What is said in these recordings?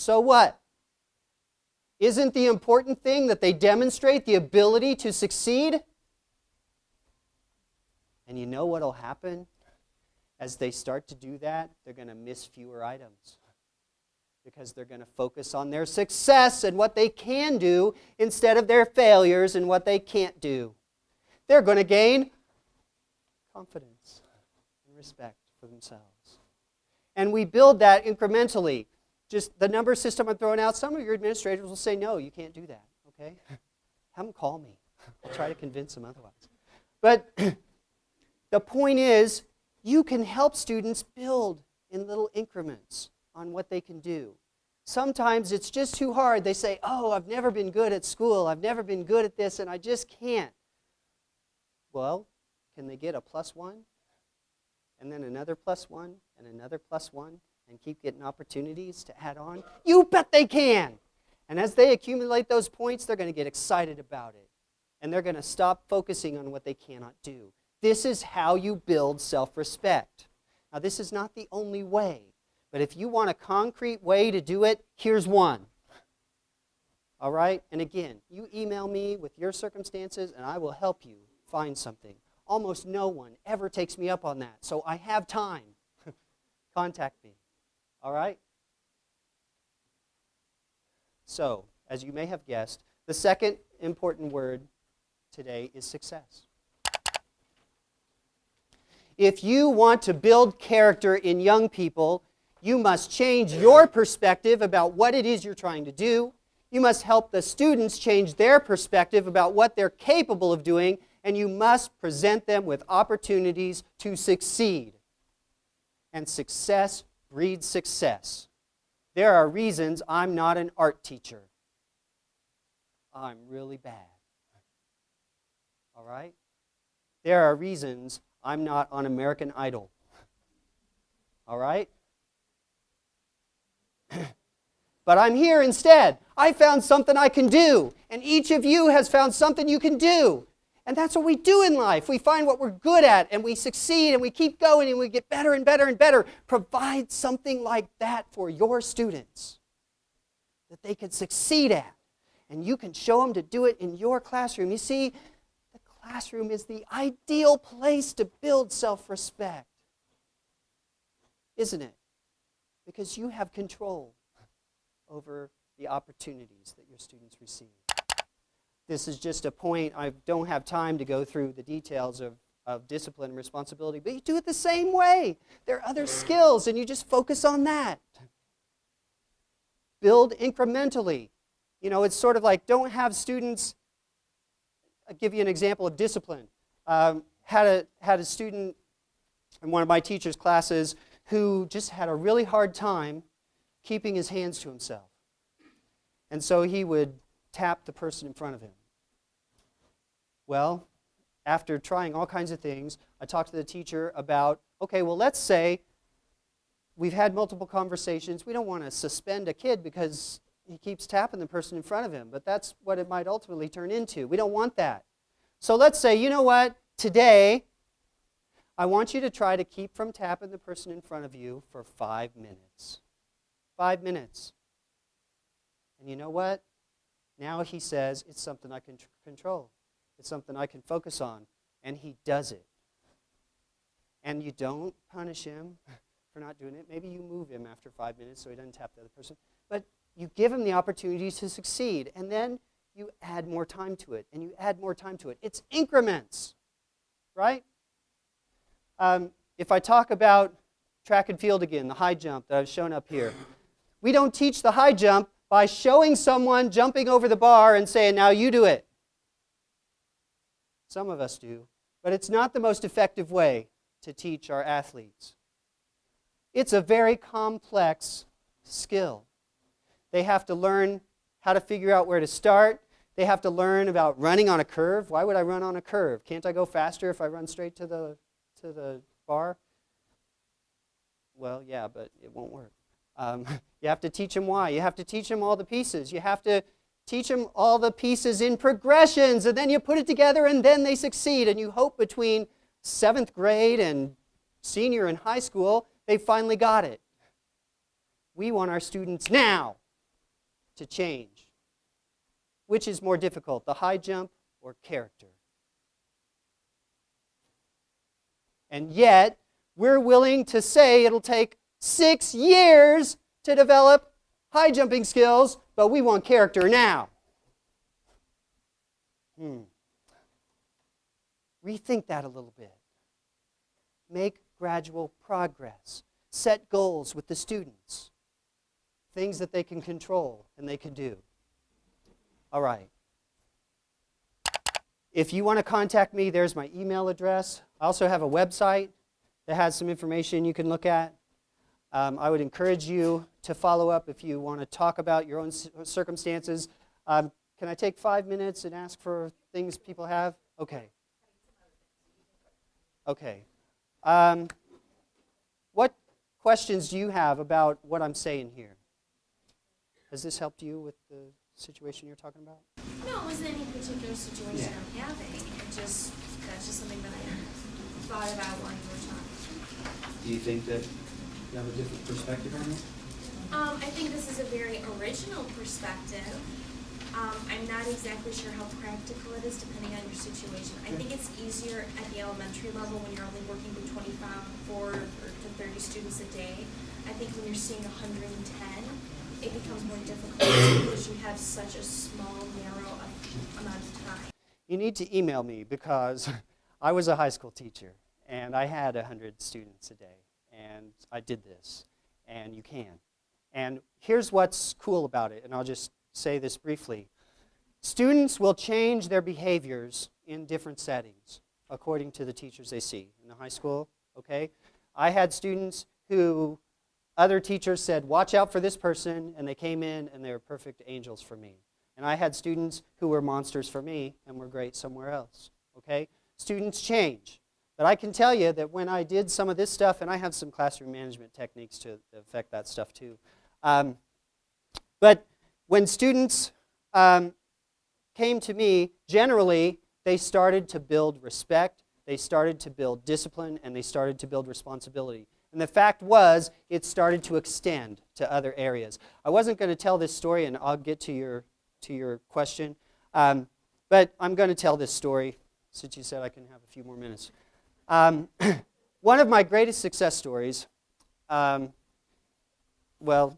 So what? Isn't the important thing that they demonstrate the ability to succeed? And you know what will happen? As they start to do that, they're going to miss fewer items. Because they're going to focus on their success and what they can do instead of their failures and what they can't do. They're going to gain confidence and respect for themselves. And we build that incrementally. Just the number system I'm throwing out, some of your administrators will say, no, you can't do that, okay? Have them call me. I'll try to convince them otherwise. But the point is, you can help students build in little increments on what they can do. Sometimes it's just too hard. They say, oh, I've never been good at school. I've never been good at this, and I just can't. Well, can they get a +1? And then another +1, and another +1, and keep getting opportunities to add on? You bet they can! And as they accumulate those points, they're going to get excited about it. And they're going to stop focusing on what they cannot do. This is how you build self-respect. Now, this is not the only way. But if you want a concrete way to do it, here's one. All right? And again, you email me with your circumstances, and I will help you find something. Almost no one ever takes me up on that, so I have time. Contact me. All right? So, as you may have guessed, the second important word today is success. If you want to build character in young people, you must change your perspective about what it is you're trying to do. You must help the students change their perspective about what they're capable of doing, and you must present them with opportunities to succeed. And success breeds success. There are reasons I'm not an art teacher. I'm really bad. All right? There are reasons I'm not on American Idol. All right? But I'm here instead. I found something I can do. And each of you has found something you can do. And that's what we do in life. We find what we're good at, and we succeed, and we keep going, and we get better and better and better. Provide something like that for your students that they can succeed at. And you can show them to do it in your classroom. You see, the classroom is the ideal place to build self-respect, isn't it? Because you have control over the opportunities that your students receive. This is just a point. I don't have time to go through the details of discipline and responsibility, but you do it the same way. There are other skills, and you just focus on that. Build incrementally. You know, it's sort of like, don't have students. I'll give you an example of discipline. Had a student in one of my teacher's classes who just had a really hard time keeping his hands to himself. And so he would tap the person in front of him. Well, after trying all kinds of things, I talked to the teacher about, okay, well, let's say we've had multiple conversations. We don't want to suspend a kid because he keeps tapping the person in front of him, but that's what it might ultimately turn into. We don't want that. So let's say, you know what, today, I want you to try to keep from tapping the person in front of you for 5 minutes. 5 minutes. And you know what? Now he says, it's something I can control. It's something I can focus on. And he does it. And you don't punish him for not doing it. Maybe you move him after 5 minutes so he doesn't tap the other person. But you give him the opportunity to succeed. And then you add more time to it. And you add more time to it. It's increments. Right? If I talk about track and field again, the high jump that I've shown up here, we don't teach the high jump by showing someone jumping over the bar and saying, now you do it. Some of us do, but it's not the most effective way to teach our athletes. It's a very complex skill. They have to learn how to figure out where to start. They have to learn about running on a curve. Why would I run on a curve? Can't I go faster if I run straight to the bar? Well, yeah, but it won't work. You have to teach them why. You have to teach them all the pieces. You have to teach them all the pieces in progressions, and then you put it together, and then they succeed. And you hope between 7th grade and senior in high school, they finally got it. We want our students now. to change. Which is more difficult, the high jump or character? And yet, we're willing to say it'll take 6 years to develop high jumping skills, but we want character now. Rethink that a little bit. Make gradual progress. Set goals with the students. Things that they can control and they can do. All right. If you want to contact me, there's my email address. I also have a website that has some information you can look at. I would encourage you to follow up if you want to talk about your own circumstances. Can I take 5 minutes and ask for things people have? Okay. Okay. What questions do you have about what I'm saying here? Has this helped you with the situation you're talking about? No, it wasn't any particular situation I'm having. That's just something that I thought about while you were talking. Do you think that you have a different perspective on it? I think this is a very original perspective. I'm not exactly sure how practical it is depending on your situation. I think it's easier at the elementary level when you're only working with 24 to 30 students a day. I think when you're seeing 110, it becomes more difficult because you have such a small, narrow amount of time. You need to email me because I was a high school teacher and I had 100 students a day and I did this, and you can. And here's what's cool about it, and I'll just say this briefly. Students will change their behaviors in different settings according to the teachers they see. In the high school, okay? I had students who other teachers said, watch out for this person, and they came in and they were perfect angels for me. And I had students who were monsters for me and were great somewhere else, okay? Students change. But I can tell you that when I did some of this stuff, and I have some classroom management techniques to affect that stuff too, but when students came to me, generally, they started to build respect, they started to build discipline, and they started to build responsibility. And the fact was, it started to extend to other areas. I wasn't going to tell this story, and I'll get to your question, but I'm going to tell this story since you said I can have a few more minutes. One of my greatest success stories, I won't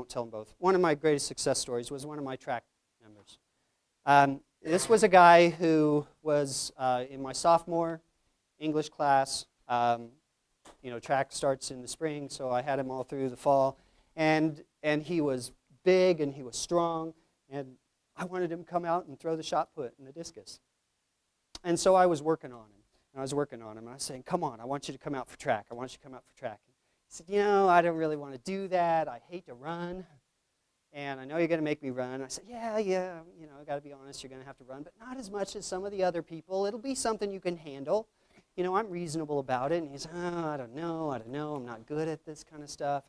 tell them both. One of my greatest success stories was one of my track members. This was a guy who was in my sophomore English class. Track starts in the spring, so I had him all through the fall. And he was big and he was strong, and I wanted him to come out and throw the shot put and the discus. And so I was working on him. And I was saying, come on, I want you to come out for track. I want you to come out for track. He said, I don't really want to do that. I hate to run. And I know you're going to make me run. I said, yeah, I got to be honest, you're going to have to run, but not as much as some of the other people. It'll be something you can handle. I'm reasonable about it. And he's, I don't know. I'm not good at this kind of stuff.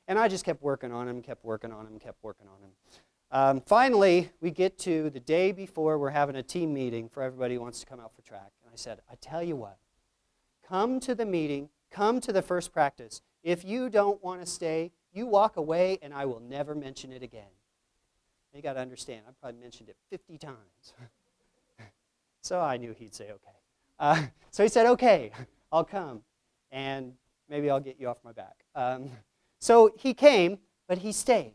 And I just kept working on him. Finally, we get to the day before we're having a team meeting for everybody who wants to come out for track. And I said, I tell you what, come to the meeting, come to the first practice. If you don't want to stay, you walk away and I will never mention it again. You got to understand, I probably mentioned it 50 times. So I knew he'd say okay. So he said, okay, I'll come and maybe I'll get you off my back. So he came, but he stayed.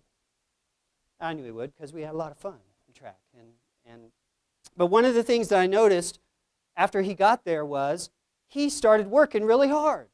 I knew he would because we had a lot of fun in track. But one of the things that I noticed after he got there was he started working really hard.